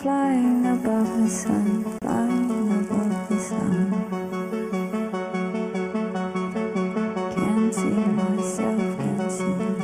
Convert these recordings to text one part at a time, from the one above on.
flying above the sun, flying above the sun. Can't see myself, can't see no one.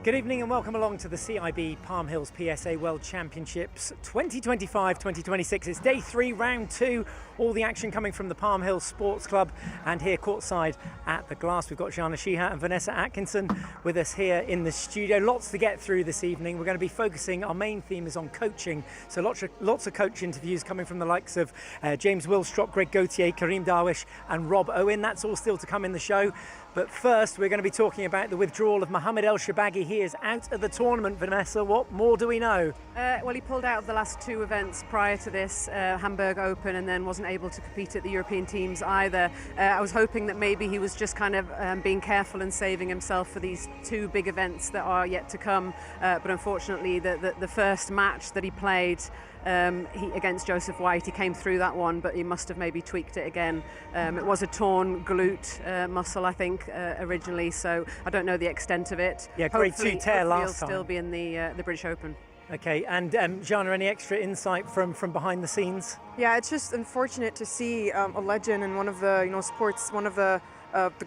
Good evening and welcome along to the CIB Palm Hills PSA World Championships 2025-2026. It's day 3, round 2. All the action coming from the Palm Hills Sports Club, and here courtside at the Glass we've got Jana Sheehat and Vanessa Atkinson with us here in the studio. Lots to get through this evening. We're going to be focusing, our main theme is on coaching, so lots of coach interviews coming from the likes of James Willstrop, Greg Gauthier, Kareem Darwish and Rob Owen. That's all still to come in the show. But first, we're going to be talking about the withdrawal of Mohamed El Shorbagy. He is out of the tournament. Vanessa, what more do we know? Well, he pulled out of the last 2 events prior to this, Hamburg Open, and then wasn't able to compete at the European teams either. I was hoping that maybe he was just kind of being careful and saving himself for these 2 big events that are yet to come. But unfortunately, the first match that he played against Joseph White, he came through that one, but he must have maybe tweaked it again. It was a torn glute muscle, I think, originally, so I don't know the extent of it. Yeah, grade 2 tear last he'll time. still be in the British Open. Okay, and Jana, any extra insight from behind the scenes? Yeah, it's just unfortunate to see a legend in one of the sports, one of the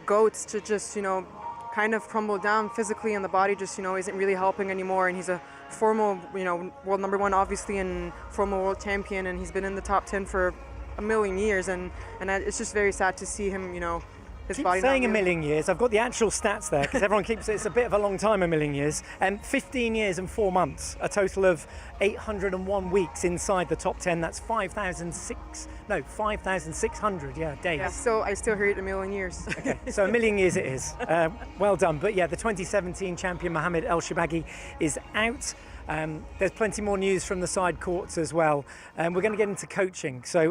GOATs, to just kind of crumble down physically, and the body just isn't really helping anymore. And he's a former world number 1 obviously, and former world champion, and he's been in the top 10 for a million years, and it's just very sad to see him his Keep body saying not a really. million years. I've got the actual stats there because everyone keeps it's a bit of a long time, a million years. 15 years and 4 months, a total of 801 weeks inside the top 10. That's 5,600 days. Yeah, so I still hear it a million years. Okay, so a million years it is. Well done. But yeah, the 2017 champion Mohamed El Shorbagy is out. There's plenty more news from the side courts as well. We're going to get into coaching. So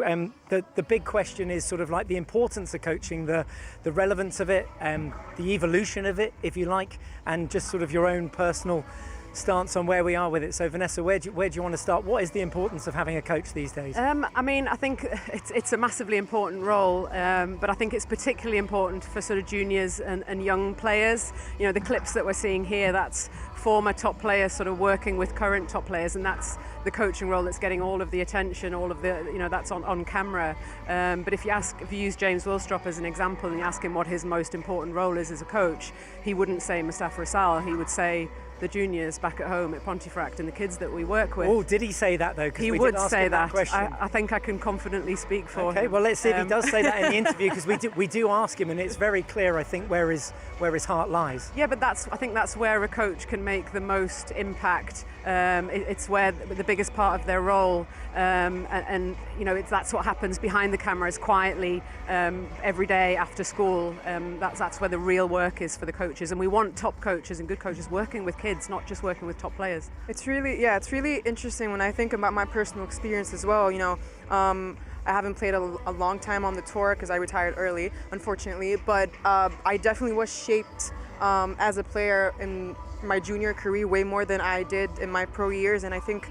the big question is sort of like the importance of coaching, the relevance of it, the evolution of it, if you like, and just sort of your own personal stance on where we are with it. So Vanessa, where do you want to start? What is the importance of having a coach these days? I mean, I think it's a massively important role, but I think it's particularly important for sort of juniors and young players. The clips that we're seeing here, that's former top players sort of working with current top players, and that's the coaching role that's getting all of the attention, all of the, that's on camera. But if you use James Willstrop as an example and you ask him what his most important role is as a coach, he wouldn't say Mustafa Asal, he would say the juniors back at home at Pontefract and the kids that we work with. Oh, did he say that though? He would say that. I think I can confidently speak for him. Okay, well let's see if he does say that in the interview, because we do ask him, and it's very clear, I think, where his heart lies. Yeah, but I think that's where a coach can make the most impact. It's where the biggest part of their role, that's what happens behind the cameras quietly every day after school. That's where the real work is for the coaches, and we want top coaches and good coaches working with kids, not just working with top players. It's really interesting when I think about my personal experience as well. I haven't played a long time on the tour because I retired early, unfortunately, but I definitely was shaped as a player in my junior career way more than I did in my pro years. And I think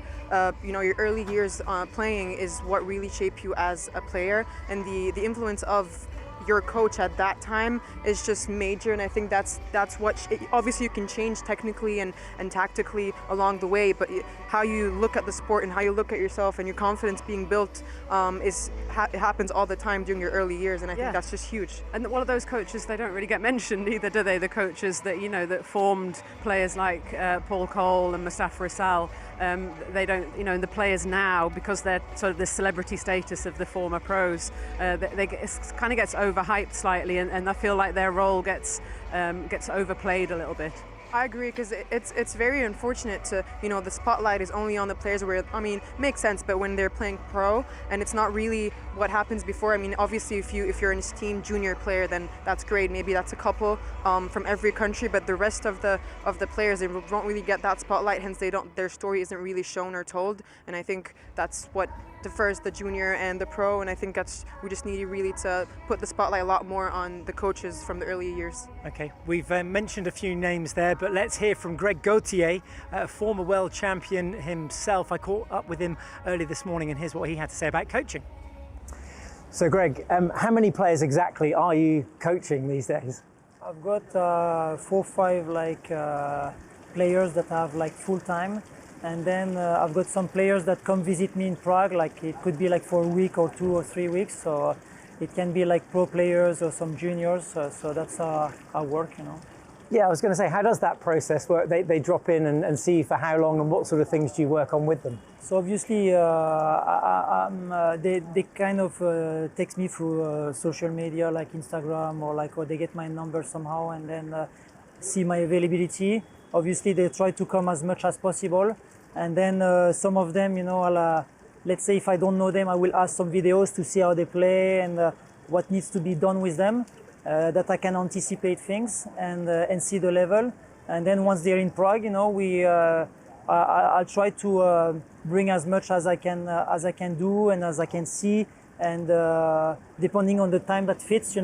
your early years playing is what really shape you as a player, and the influence of your coach at that time is just major. And I think that's what obviously you can change technically and tactically along the way, but how you look at the sport and how you look at yourself and your confidence being built it happens all the time during your early years, and I think that's just huge. And one of those coaches, they don't really get mentioned either, do they? The coaches that that formed players like Paul Cole and Mustafa Asal. They don't, and the players now, because they're sort of the celebrity status of the former pros, it kind of gets overhyped slightly, and I feel like their role gets overplayed a little bit. I agree, because it's very unfortunate to, the spotlight is only on the players where, I mean, makes sense, but when they're playing pro and it's not really what happens before. I mean, obviously if you're in a team junior player, then that's great. Maybe that's a couple from every country, but the rest of the players, they don't really get that spotlight, hence their story isn't really shown or told. And I think that's what differs the junior and the pro, and I think we just need really to put the spotlight a lot more on the coaches from the early years. Okay, we've mentioned a few names there, but let's hear from Greg Gauthier, a former world champion himself. I caught up with him early this morning, and here's what he had to say about coaching. So Greg, how many players exactly are you coaching these days? I've got 4 or 5 players that have full time, and then I've got some players that come visit me in Prague. It could be for a week or 2 or 3 weeks. So it can be pro players or some juniors. So that's how I work, Yeah, I was going to say, how does that process work? They drop in and see you for how long, and what sort of things do you work on with them? So obviously, they kind of text me through social media like Instagram or they get my number somehow and then see my availability. Obviously, they try to come as much as possible, and then some of them, let's say if I don't know them, I will ask some videos to see how they play and what needs to be done with them, that I can anticipate things and see the level. And then once they're in Prague, I'll try to bring as much as I can do and as I can see, and depending on the time that fits,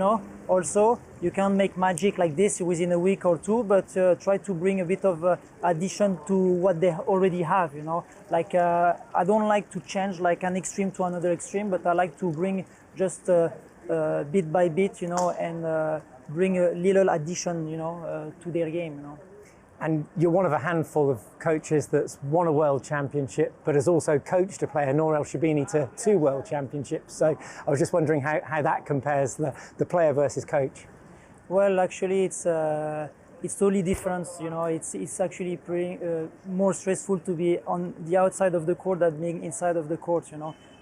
also you can't make magic like this within a week or 2, but try to bring a bit of addition to what they already have, I don't like to change an extreme to another extreme, but I like to bring just bit by bit, and bring a little addition, to their game, And you're one of a handful of coaches that's won a world championship, but has also coached a player, Nour El Shibini, to 2 world championships. So I was just wondering how that compares, the player versus coach. Well, actually, it's totally different. It's actually more stressful to be on the outside of the court than being inside of the court.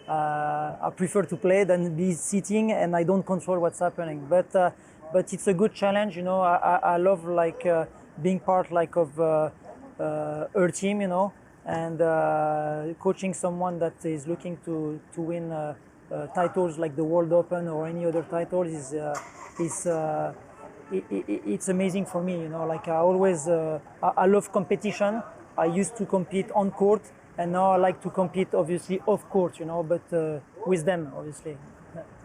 I prefer to play than be sitting, and I don't control what's happening. But it's a good challenge. I love being part of her team, and coaching someone that is looking to win titles like the World Open or any other titles it's amazing for me. I love competition. I used to compete on court, and now I like to compete obviously off court, but with them obviously.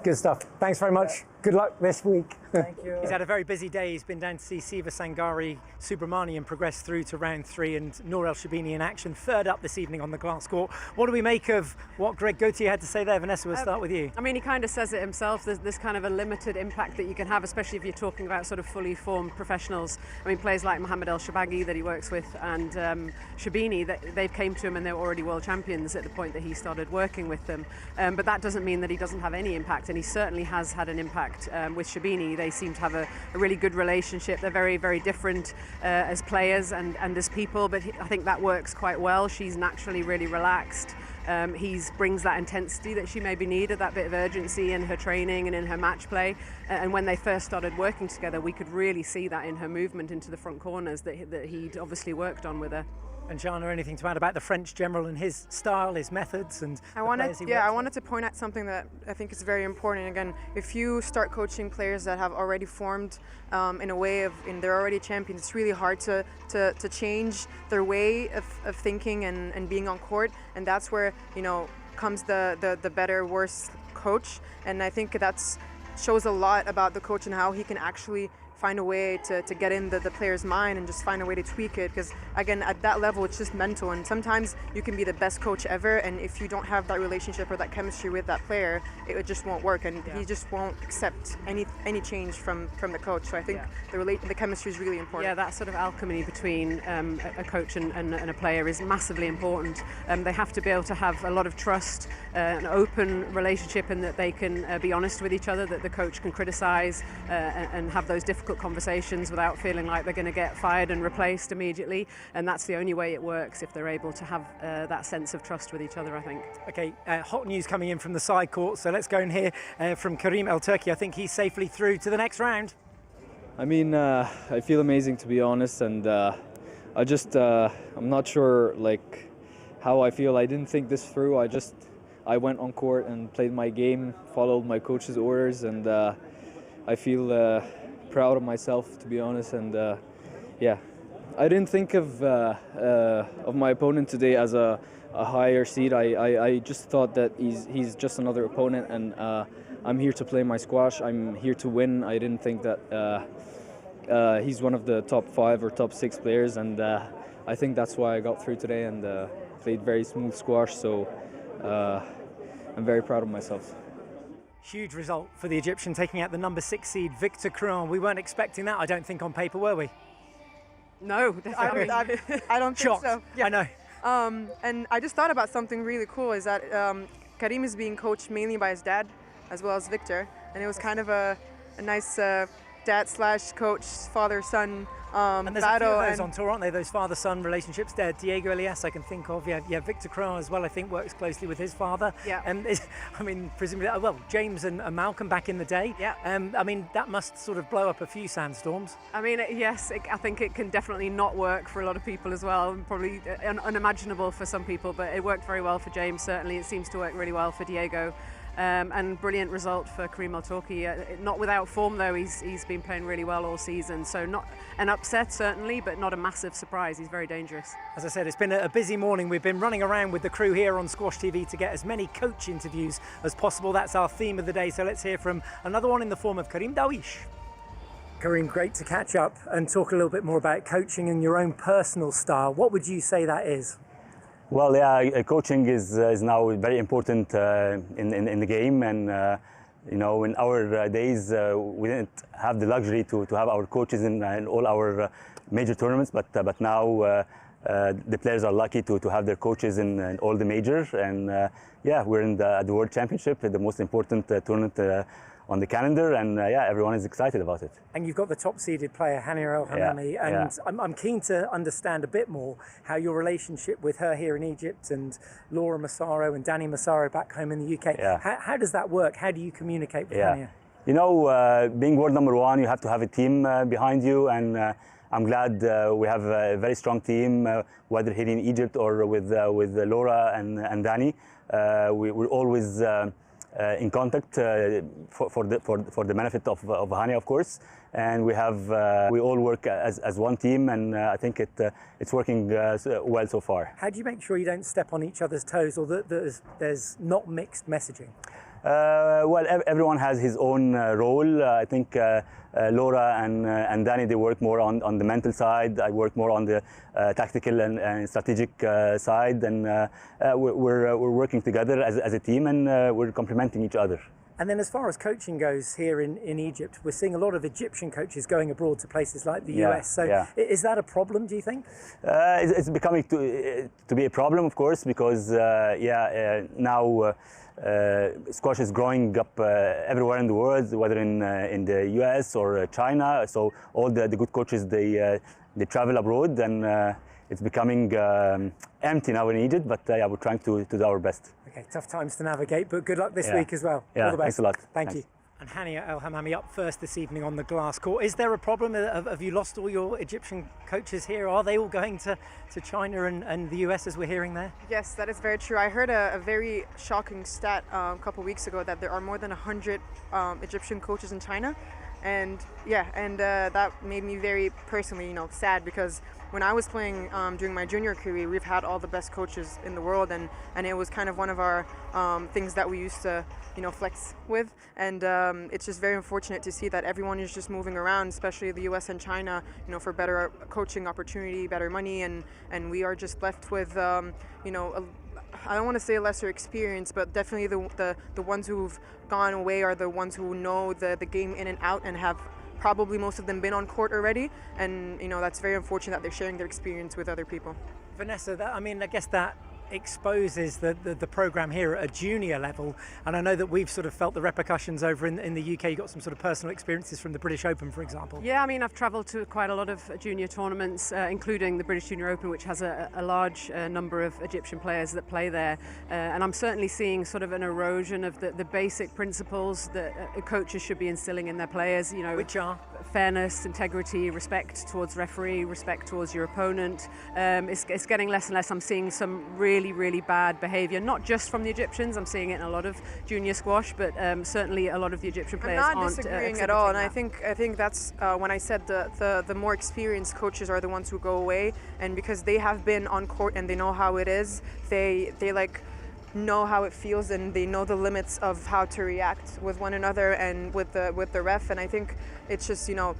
Good stuff. Thanks very much. Good luck this week. Thank you. He's had a very busy day. He's been down to see Siva Sangari Subramanian progress through to round 3, and Nour El Shibini in action, third up this evening on the glass court. What do we make of what Greg Gauthier had to say there? Vanessa, we'll start with you. I mean, he kind of says it himself. There's kind of a limited impact that you can have, especially if you're talking about sort of fully formed professionals. I mean, players like Mohamed El Shabaghi that he works with, and Shibini, they've came to him and they were already world champions at the point that he started working with them. But that doesn't mean that he doesn't have any impact, and he certainly has had an impact with Shibini. They seem to have a really good relationship. They're very, very different as players and as people, but I think that works quite well. She's naturally really relaxed. He brings that intensity that she maybe needed, that bit of urgency in her training and in her match play. And when they first started working together, we could really see that in her movement into the front corners that he'd obviously worked on with her. And Jana, anything to add about the French general and his style, his methods, and I wanted to point out something that I think is very important. Again, if you start coaching players that have already formed in a way and they're already champions, it's really hard to change their way of thinking and being on court, and that's where comes the better, worse coach. And I think that's shows a lot about the coach and how he can actually find a way to get in the player's mind and just find a way to tweak it, because again, at that level it's just mental, and sometimes you can be the best coach ever, and if you don't have that relationship or that chemistry with that player, it just won't work, and he just won't accept any change from the coach. So I think the chemistry is really important. Yeah, that sort of alchemy between a coach and a player is massively important. They have to be able to have a lot of trust, an open relationship, and that they can be honest with each other, that the coach can criticize and have those difficult conversations without feeling like they're going to get fired and replaced immediately. And that's the only way it works, if they're able to have that sense of trust with each other, I think. Okay, hot news coming in from the side court, so let's go and hear from Karim El Turki. I think he's safely through to the next round. I mean, I feel amazing, to be honest, and I just I'm not sure like how I feel. I didn't think this through. I went on court and played my game, followed my coach's orders, and I feel proud of myself, to be honest. And yeah, I didn't think of my opponent today as a higher seed. I just thought that he's just another opponent, and I'm here to play my squash. I'm here to win. I didn't think that he's one of the top 5 or top 6 players, and I think that's why I got through today and played very smooth squash. So I'm very proud of myself. Huge result for the Egyptian, taking out the number 6 seed Victor Crouin. We weren't expecting that, I don't think, on paper, were we? No, I don't think Shocked. so. Yeah. I know. And I just thought about something really cool, is that Karim is being coached mainly by his dad as well as Victor, and it was kind of a nice dad/coach, father-son And there's battle. a few of those on tour, aren't they? Those father-son relationships. There, Diego Elias, I can think of. Yeah, Victor Crouin as well. I think works closely with his father. Yeah. And I mean, presumably, well, James and Malcolm back in the day. Yeah. I mean, that must sort of blow up a few sandstorms. I mean, yes, I think it can definitely not work for a lot of people as well, and probably unimaginable for some people, but it worked very well for James, certainly. It seems to work really well for Diego. And brilliant result for Karim El-Turki. Not without form though, he's been playing really well all season, so not an upset certainly, but not a massive surprise. He's very dangerous. As I said, it's been a busy morning. We've been running around with the crew here on Squash TV to get as many coach interviews as possible. That's our theme of the day, so let's hear from another one in the form of Karim Dawish. Karim, great to catch up and talk a little bit more about coaching and your own personal style. What would you say that is? Well, yeah, coaching is now very important in the game, and you know, in our days we didn't have the luxury to have our coaches in all our major tournaments, but now the players are lucky to have their coaches in all the majors, and yeah, we're in the World Championship, the most important tournament on the calendar, and yeah, everyone is excited about it. And you've got the top-seeded player, Hania El Hammamy, and I'm keen to understand a bit more how your relationship with her here in Egypt and Laura Massaro and Danny Massaro back home in the UK, how does that work? How do you communicate with Hania? You know, being world number 1, you have to have a team behind you, and I'm glad we have a very strong team, whether here in Egypt or with Laura and Danny. We're always in contact for the benefit of Hania, of course, and we all work as one team, and I think it's working well so far. How do you make sure you don't step on each other's toes, or that there's not mixed messaging? Well, everyone has his own role. I think Laura and Danny, they work more on the mental side. I work more on the tactical and strategic side, and we're working together as a team, and we're complementing each other. And then as far as coaching goes here in Egypt, we're seeing a lot of Egyptian coaches going abroad to places like the US. So is that a problem, do you think? It's becoming to be a problem, of course, because now squash is growing up everywhere in the world, whether in the US or China. So all the good coaches, they travel abroad, and it's becoming empty now in Egypt. But yeah, we're trying to do our best. Okay, tough times to navigate, but good luck this week as well. Yeah, all the best. Thanks a lot. Thank you. And Hania El Hammamy up first this evening on the glass court. Is there a problem? Have you lost all your Egyptian coaches here? Are they all going to China and the US, as we're hearing there? Yes, that is very true. I heard a very shocking stat a couple weeks ago that there are more than 100 Egyptian coaches in China. And that made me very personally, sad, because when I was playing during my junior career, we've had all the best coaches in the world, and it was kind of one of our things that we used to, flex with. And it's just very unfortunate to see that everyone is just moving around, especially the US and China, for better coaching opportunity, better money, and we are just left with, I don't want to say a lesser experience, but definitely the ones who've gone away are the ones who know the game in and out, and have probably most of them been on court already, and that's very unfortunate that they're sharing their experience with other people. Vanessa, I guess that exposes the program here at a junior level, and I know that we've sort of felt the repercussions over in the UK. You got some sort of personal experiences from the British Open, for example. Yeah, I've travelled to quite a lot of junior tournaments, including the British Junior Open, which has a large number of Egyptian players that play there, and I'm certainly seeing sort of an erosion of the basic principles that coaches should be instilling in their players. Which are? fairness, integrity, respect towards referee, respect towards your opponent. It's getting less and less. I'm seeing some really, really bad behaviour, not just from the Egyptians. I'm seeing it in a lot of junior squash, but certainly a lot of the Egyptian players I'm not aren't disagreeing at all, and that. I think that's when I said the more experienced coaches are the ones who go away, and because they have been on court and they know how it is, they like know how it feels, and they know the limits of how to react with one another and with the ref. And I think it's just, you know,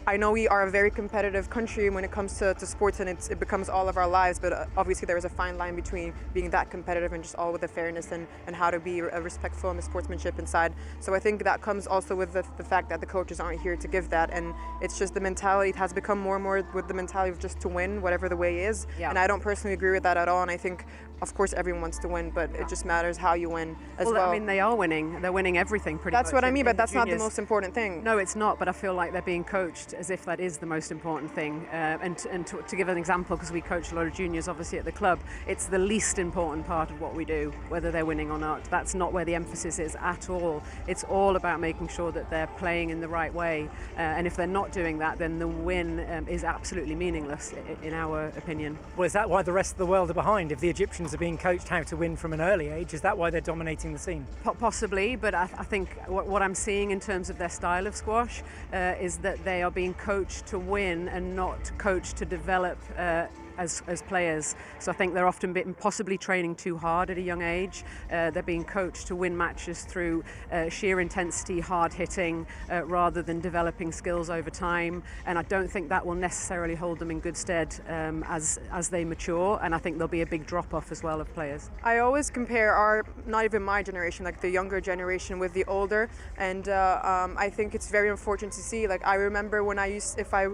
I know we are a very competitive country when it comes to sports, and it becomes all of our lives, but obviously there is a fine line between being that competitive and just all with the fairness and how to be respectful and the sportsmanship inside. So I think that comes also with the fact that the coaches aren't here to give that, and it's just the mentality has become more and more with the mentality of just to win whatever the way is. And I don't personally agree with that at all, and I think of course everyone wants to win, but it just matters how you win as well. I mean, they are winning. They're winning everything pretty much. That's what I mean, but that's not the juniors. most important thing. No, it's not, but I feel like they're being coached as if that is the most important thing. And to give an example, because we coach a lot of juniors obviously at the club, it's the least important part of what we do, whether they're winning or not. That's not where the emphasis is at all. It's all about making sure that they're playing in the right way. And if they're not doing that, then the win is absolutely meaningless, in our opinion. Well, is that why the rest of the world are behind? If the Egyptians are being coached how to win from an early age, is that why they're dominating the scene? Possibly, but I think what I'm seeing in terms of their style of squash is that they are being coached to win and not coached to develop as players. So I think they're often possibly training too hard at a young age. They're being coached to win matches through sheer intensity, hard hitting, rather than developing skills over time. And I don't think that will necessarily hold them in good stead as they mature. And I think there'll be a big drop off as well of players. I always compare not even my generation, like the younger generation with the older. And I think it's very unfortunate to see. Like I remember when if I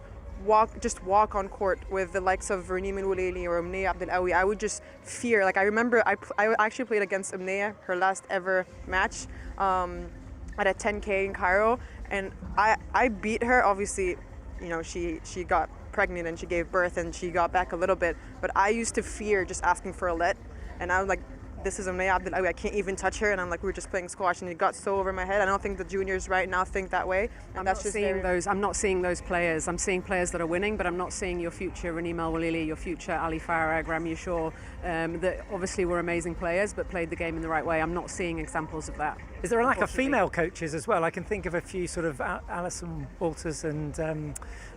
walk on court with the likes of Verneem El-Waleili or Umnaya Abdelawi, I would just fear. Like I remember I actually played against Umnaya, her last ever match, at a 10K in Cairo, and I beat her. Obviously, you know, she got pregnant and she gave birth and she got back a little bit, but I used to fear just asking for a let, and I was like, this is Umnaya Abdelawi, I can't even touch her, and I'm like, we were just playing squash, and it got so over my head. I don't think the juniors right now think that way, and I'm not seeing those players. I'm seeing players that are winning, but I'm not seeing your future Verneem El-Waleili, your future Ali Farag, Ramy Shaw, that obviously were amazing players but played the game in the right way. I'm not seeing examples of that. Is there a lack of female coaches as well? I can think of a few, sort of Alison Walters and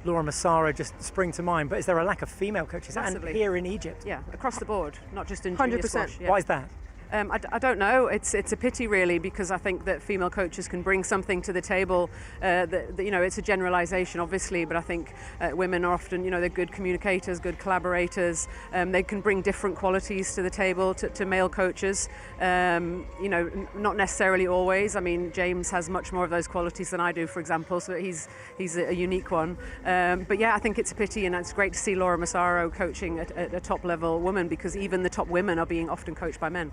Laura Massara just spring to mind, but is there a lack of female coaches? Massively. And here in Egypt? Yeah, across the board, not just in junior 100%. squash. Yeah. Why is that? I don't know. It's a pity, really, because I think that female coaches can bring something to the table. That, you know, it's a generalisation, obviously, but I think women are often, you know, they're good communicators, good collaborators. They can bring different qualities to the table to male coaches. You know, not necessarily always. I mean, James has much more of those qualities than I do, for example, so he's a unique one. But yeah, I think it's a pity, and it's great to see Laura Massaro coaching at a top-level woman, because even the top women are being often coached by men.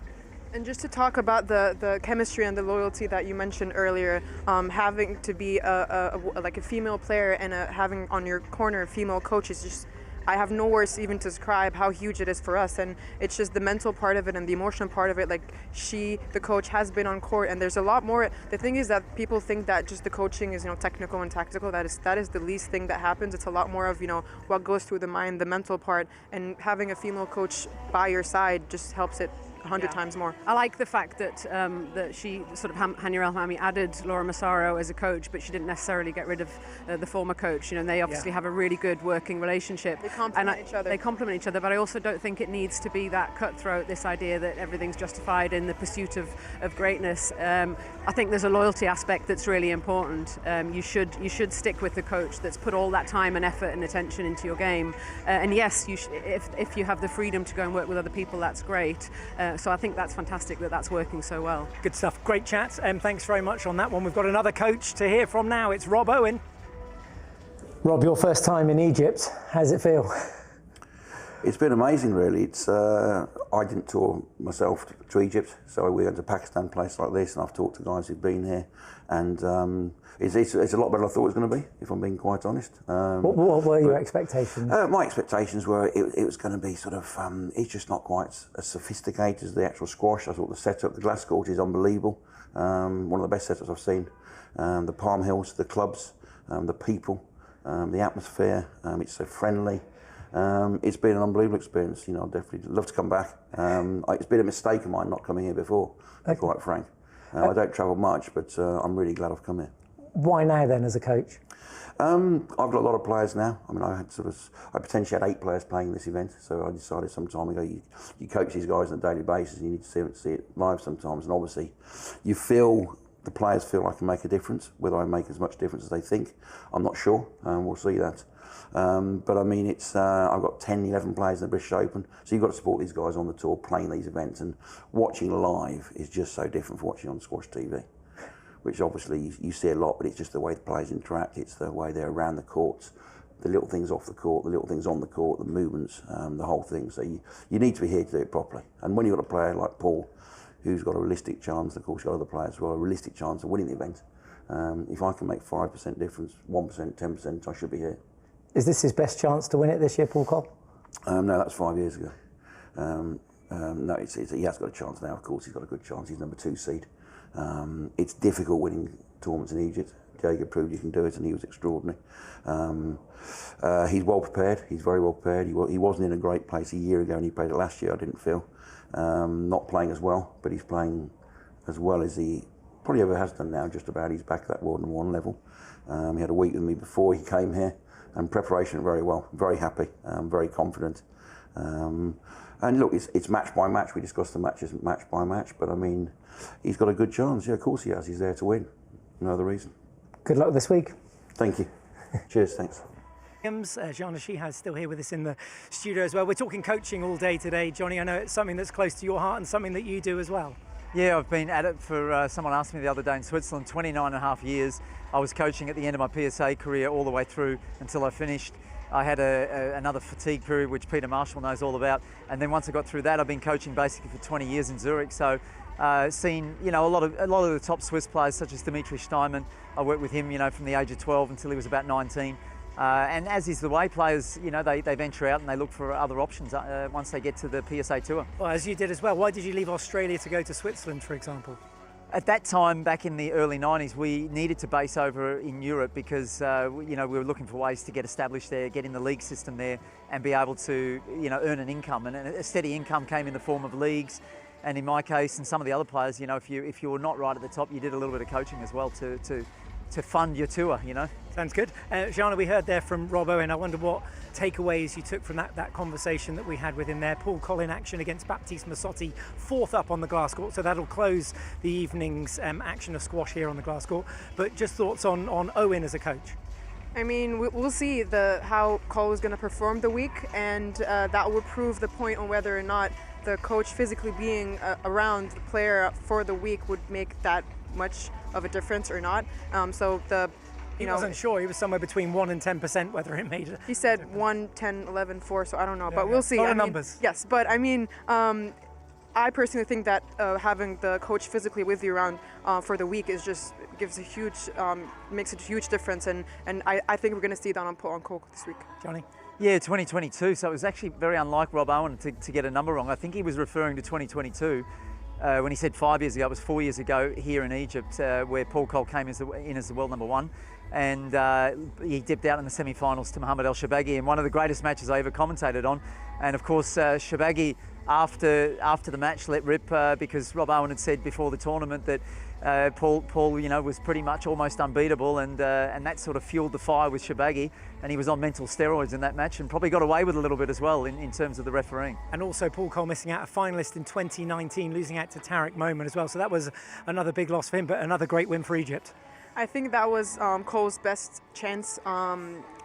And just to talk about the chemistry and the loyalty that you mentioned earlier, having to be like a female player and having on your corner a female coach is just, I have no words even to describe how huge it is for us. And it's just the mental part of it and the emotional part of it. Like the coach has been on court, and there's a lot more. The thing is that people think that just the coaching is, you know, technical and tactical. That is the least thing that happens. It's a lot more of, you know, what goes through the mind, the mental part, and having a female coach by your side just helps it 100 times more. I like the fact that that she sort of Hania El-Hami added Laura Massaro as a coach, but she didn't necessarily get rid of the former coach. You know, and they obviously have a really good working relationship. They complement each other. They complement each other, but I also don't think it needs to be that cutthroat. This idea that everything's justified in the pursuit of greatness. I think there's a loyalty aspect that's really important. You should stick with the coach that's put all that time and effort and attention into your game. And yes, if you have the freedom to go and work with other people, that's great. So I think that's fantastic that that's working so well. Good stuff. Great chat. Thanks very much on that one. We've got another coach to hear from now. It's Rob Owen. Rob, your first time in Egypt. How does it feel? It's been amazing, really. It's I didn't tour myself to Egypt, so we went to Pakistan, place like this, and I've talked to guys who've been here, and it's a lot better than I thought it was going to be, if I'm being quite honest. What were your expectations? My expectations were it was going to be sort of, it's just not quite as sophisticated as the actual squash. I thought the setup, the glass court is unbelievable. One of the best setups I've seen. The Palm Hills, the clubs, the people, the atmosphere. It's so friendly. It's been an unbelievable experience. You know, I'd definitely love to come back. It's been a mistake of mine not coming here before, to be quite frank. I don't travel much, but I'm really glad I've come here. Why now then, as a coach? I've got a lot of players now. I mean, I potentially had 8 players playing this event, so I decided some time ago you coach these guys on a daily basis. You need to see it live sometimes, and obviously, the players feel I can make a difference. Whether I make as much difference as they think, I'm not sure. We'll see that. But I mean, I've got 10, 11 players in the British Open, so you've got to support these guys on the tour playing these events, and watching live is just so different from watching on Squash TV. Which obviously you see a lot, but it's just the way the players interact, it's the way they're around the courts, the little things off the court, the little things on the court, the movements, the whole thing. So you need to be here to do it properly. And when you've got a player like Paul, who's got a realistic chance, of course you've got other players who've got a realistic chance of winning the event, if I can make 5% difference, 1%, 10%, I should be here. Is this his best chance to win it this year, Paul Cole? No, that's 5 years ago. No, he has got a chance now, of course, he's got a good chance, he's number 2 seed. It's difficult winning tournaments in Egypt. Diego proved you can do it, and he was extraordinary. He's well prepared. He's very well prepared. He wasn't in a great place a year ago, and he played it last year. I didn't feel not playing as well, but he's playing as well as he probably ever has done now. Just about. He's back at that World #1 level. He had a week with me before he came here, and preparation very well. Very happy. Very confident. And look, it's match by match. We discussed the matches match by match, but I mean, he's got a good chance. Yeah, of course he has. He's there to win. No other reason. Good luck this week. Thank you. Cheers, thanks. Jean is still here with us in the studio as well. We're talking coaching all day today. Johnny, I know it's something that's close to your heart and something that you do as well. Yeah, I've been at it for, someone asked me the other day in Switzerland, 29.5 years. I was coaching at the end of my PSA career all the way through until I finished. I had another fatigue period, which Peter Marshall knows all about. And then once I got through that, I've been coaching basically for 20 years in Zurich. So seen, you know, a lot of the top Swiss players, such as Dimitri Steinmann. I worked with him, you know, from the age of 12 until he was about 19. And as is the way, players, you know, they venture out and they look for other options once they get to the PSA Tour. Well, as you did as well. Why did you leave Australia to go to Switzerland, for example? At that time, back in the early 90s, we needed to base over in Europe because, you know, we were looking for ways to get established there, get in the league system there and be able to, you know, earn an income. And a steady income came in the form of leagues. And in my case, and some of the other players, you know, if you were not right at the top, you did a little bit of coaching as well to fund your tour, you know. Sounds good. Gianna, we heard there from Rob Owen. I wonder what takeaways you took from that conversation that we had with him there. Paul Cole in action against Baptiste Massotti, 4th up on the glass court, so that'll close the evening's action of squash here on the glass court. But just thoughts on Owen as a coach? I mean, we'll see how Cole is going to perform the week, and that will prove the point on whether or not the coach physically being around the player for the week would make that much of a difference or not. He wasn't sure. He was somewhere between 1% and 10% whether it made it. He said 1, 10, 11, 4, so I don't know, but we'll see. A lot of numbers. Yes, but I mean, I personally think that having the coach physically with you around for the week makes a huge difference, and I think we're going to see that on Cole this week. Johnny? Yeah, 2022, so it was actually very unlike Rob Owen to get a number wrong. I think he was referring to 2022. When he said 5 years ago, it was 4 years ago here in Egypt, where Paul Cole came in as the world #1, and he dipped out in the semi-finals to Mohamed El Shorbagy in one of the greatest matches I ever commentated on. And of course, Shorbagy, after the match, let rip because Rob Owen had said before the tournament that Paul, you know, was pretty much almost unbeatable, and that sort of fueled the fire with Shorbagy, and he was on mental steroids in that match and probably got away with a little bit as well in terms of the refereeing. And also Paul Cole missing out, a finalist in 2019, losing out to Tarek Momen as well, so that was another big loss for him, but another great win for Egypt. I think that was Cole's best chance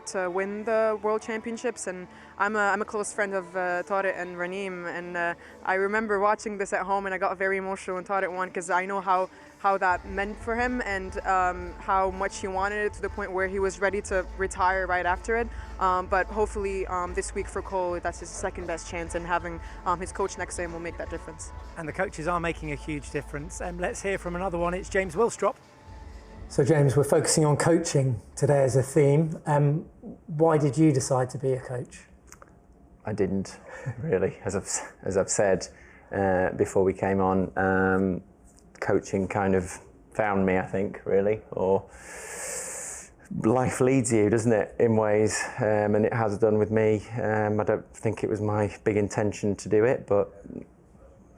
to win the World Championships, and I'm a close friend of Tariq and Raneem, and I remember watching this at home and I got very emotional when Tariq won because I know how that meant for him and how much he wanted it, to the point where he was ready to retire right after it. But hopefully this week for Cole, that's his second best chance, and having his coach next to him will make that difference. And the coaches are making a huge difference. Let's hear from another one. It's James Willstrop. So James, we're focusing on coaching today as a theme. Why did you decide to be a coach? I didn't really, as I've said before we came on. Coaching kind of found me, I think, really, or life leads you, doesn't it, in ways, and it has done with me. I don't think it was my big intention to do it, but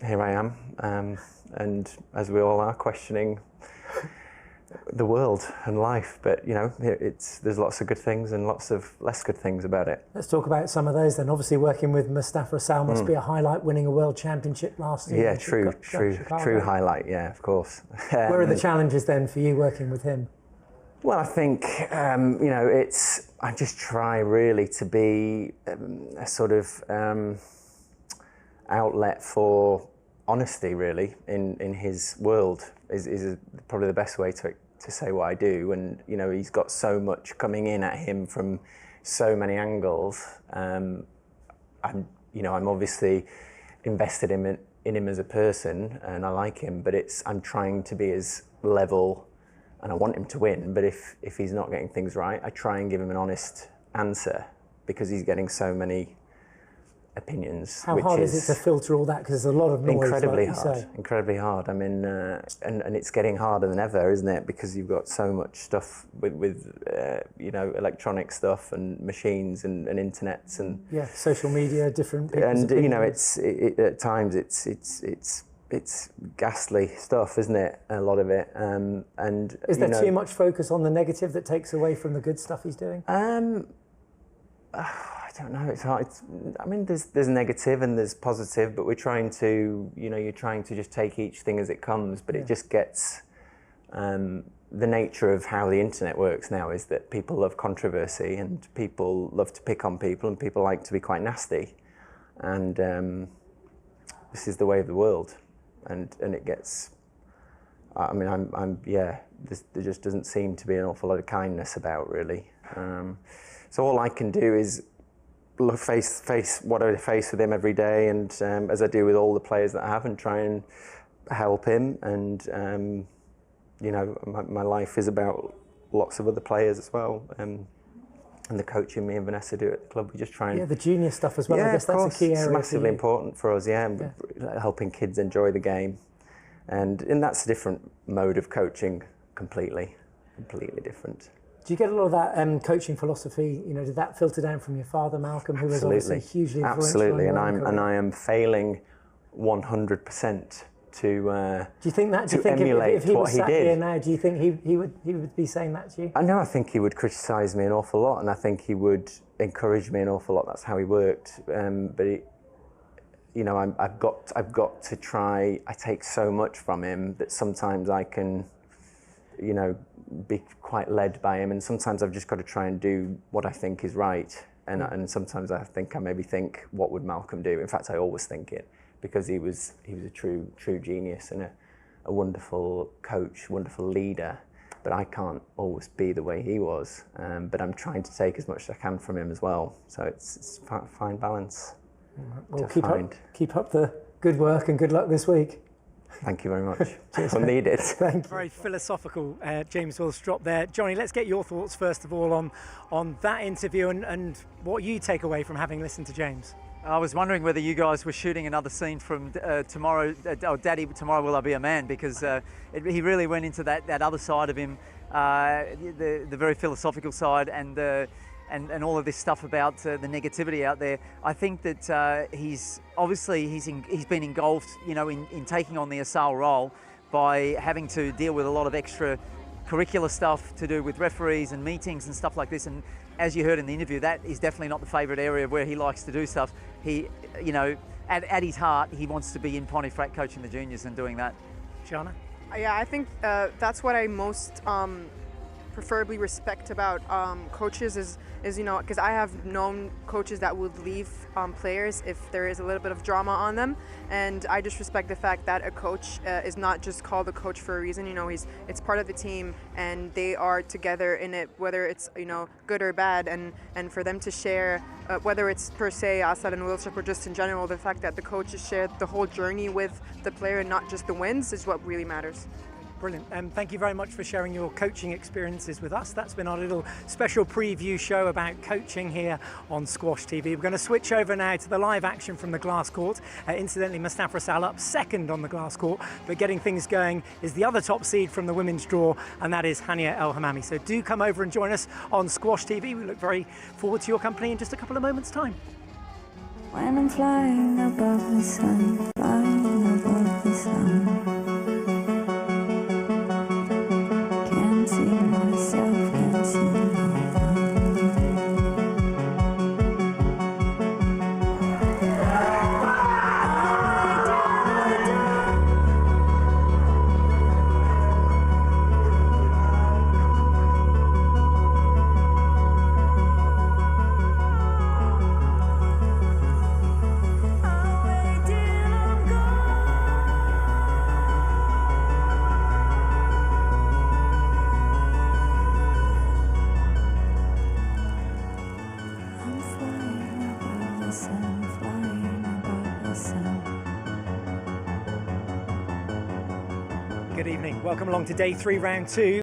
here I am, and as we all are, questioning the world and life. But you know, there's lots of good things and lots of less good things about it. Let's talk about some of those then. Obviously, working with Mustafa Asal must be a highlight, winning a world championship last year. Yeah, true highlight. Yeah, of course. Where are the challenges then for you working with him? Well, I think you know, I just try really to be a sort of outlet for honesty, really, in his world is probably the best way to say what I do. And you know, he's got so much coming in at him from so many angles. I'm obviously invested in him as a person, and I like him, but I'm trying to be as level, and I want him to win. But if he's not getting things right, I try and give him an honest answer, because he's getting so many opinions. How hard is it to filter all that? Because there's a lot of noise. Incredibly hard. I mean, and it's getting harder than ever, isn't it? Because you've got so much stuff with you know, electronic stuff and machines and internets and social media, different. And you know, at times it's ghastly stuff, isn't it? A lot of it. And is there too much focus on the negative that takes away from the good stuff he's doing? I don't know. It's hard. I mean, there's negative and there's positive, but we're trying to, you know, you're trying to just take each thing as it comes. But it just gets the nature of how the internet works now is that people love controversy and people love to pick on people and people like to be quite nasty, and this is the way of the world, and it gets. I mean, there just doesn't seem to be an awful lot of kindness about, really. So all I can do is face what I face with him every day, and as I do with all the players that I have, and try and help him. And you know, my life is about lots of other players as well, and the coaching me and Vanessa do at the club. We just try and the junior stuff as well. I guess that's a key area. It's massively important for us. Helping kids enjoy the game, and that's a different mode of coaching, completely different. Do you get a lot of that coaching philosophy? You know, did that filter down from your father, Malcolm, who was obviously hugely influential? Absolutely, and I am failing 100% to do you think that? Do you think emulate if he what was he sat did? Here now, do you think he would be saying that to you? I know. I think he would criticise me an awful lot, and I think he would encourage me an awful lot. That's how he worked. But you know, I've got to try. I take so much from him that sometimes I can, you know, be quite led by him, and sometimes I've just got to try and do what I think is right, and sometimes I maybe think, what would Malcolm do? In fact, I always think it, because he was a true genius and a wonderful coach, wonderful leader, but I can't always be the way he was, but I'm trying to take as much as I can from him as well, so it's a fine balance. Well, keep up the good work and good luck this week. Thank you very much. I'll need it. Thank you. Very philosophical James Willstrop there. Johnny, let's get your thoughts first of all on that interview and what you take away from having listened to James. I was wondering whether you guys were shooting another scene from tomorrow, Daddy, Tomorrow Will I Be a Man, because he really went into that other side of him, the very philosophical side, and all of this stuff about the negativity out there. I think that he's been engulfed, you know, in taking on the Asal role by having to deal with a lot of extra curricular stuff to do with referees and meetings and stuff like this. And as you heard in the interview, that is definitely not the favourite area where he likes to do stuff. He, you know, at his heart, he wants to be in Pontefract coaching the juniors and doing that. Shana? Yeah, I think that's what I most preferably respect about coaches is you know, because I have known coaches that would leave players if there is a little bit of drama on them, and I just respect the fact that a coach is not just called a coach for a reason. You know, it's part of the team, and they are together in it, whether it's, you know, good or bad, and for them to share, whether it's per se Asal and Willstrop or just in general, the fact that the coaches share the whole journey with the player and not just the wins is what really matters. Brilliant. Thank you very much for sharing your coaching experiences with us. That's been our little special preview show about coaching here on Squash TV. We're going to switch over now to the live action from the glass court. Incidentally, Mustafa Sal up second on the glass court, but getting things going is the other top seed from the women's draw, and that is Hania El Hamami. So do come over and join us on Squash TV. We look very forward to your company in just a couple of moments' time. When I'm flying above the sun, flying above the sun. Can't see myself, can't see no one. Good evening. Welcome along to day 3, round 2.